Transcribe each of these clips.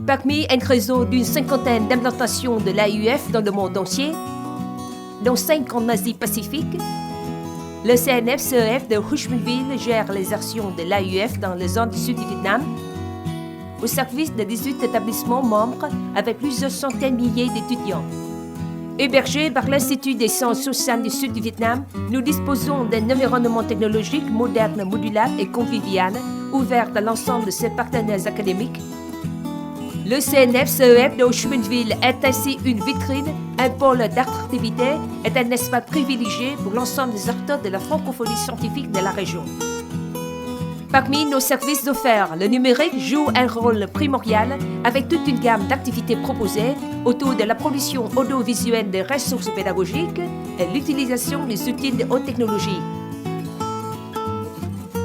Parmi un réseau d'une cinquantaine d'implantations de l'AUF dans le monde entier, dont 5 en Asie-Pacifique, le CNF-CEF de Ho Chi Minh Ville gère les actions de l'AUF dans les zones du sud du Vietnam, au service de 18 établissements membres avec plusieurs centaines de milliers d'étudiants. Hébergés par l'Institut des sciences sociales du sud du Vietnam, nous disposons d'un environnement technologique moderne, modulable et convivial, ouvert à l'ensemble de ses partenaires académiques. Le CNF-CEF de Ho Chi Minh Ville est ainsi une vitrine, un pôle d'attractivité et un espace privilégié pour l'ensemble des acteurs de la francophonie scientifique de la région. Parmi nos services offerts, le numérique joue un rôle primordial avec toute une gamme d'activités proposées autour de la production audiovisuelle des ressources pédagogiques et l'utilisation des outils de haute technologie.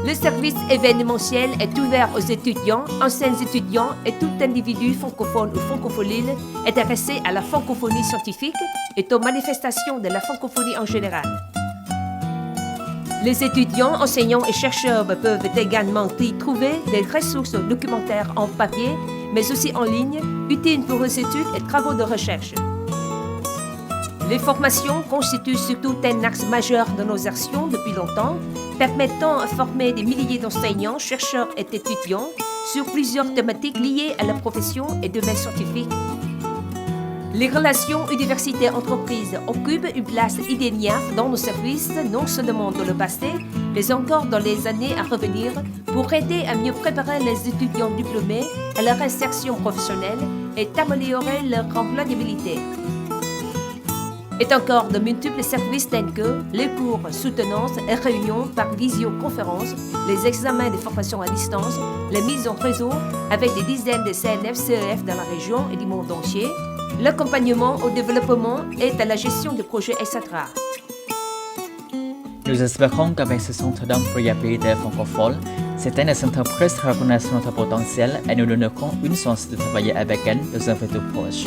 Le service événementiel est ouvert aux étudiants, anciens étudiants et tout individu francophone ou francophone intéressé à la francophonie scientifique et aux manifestations de la francophonie en général. Les étudiants, enseignants et chercheurs peuvent également y trouver des ressources documentaires en papier, mais aussi en ligne, utiles pour les études et travaux de recherche. Les formations constituent surtout un axe majeur de nos actions depuis longtemps, permettant de former des milliers d'enseignants, chercheurs et étudiants sur plusieurs thématiques liées à la profession et domaines scientifiques. Les relations université-entreprise occupent une place indéniable dans nos services, non seulement dans le passé, mais encore dans les années à revenir, pour aider à mieux préparer les étudiants diplômés à leur insertion professionnelle et améliorer leur employabilité. Et encore de multiples services tels que les cours, soutenances et réunions par visioconférence, les examens de formation à distance, les mises en réseau avec des dizaines de CNF-CEF dans la région et du monde entier, l'accompagnement au développement et à la gestion de projets, etc. Nous espérons qu'avec ce centre d'employabilité francophone, certaines entreprises reconnaissent notre potentiel et nous donnerons une chance de travailler avec elles dans un futur proche.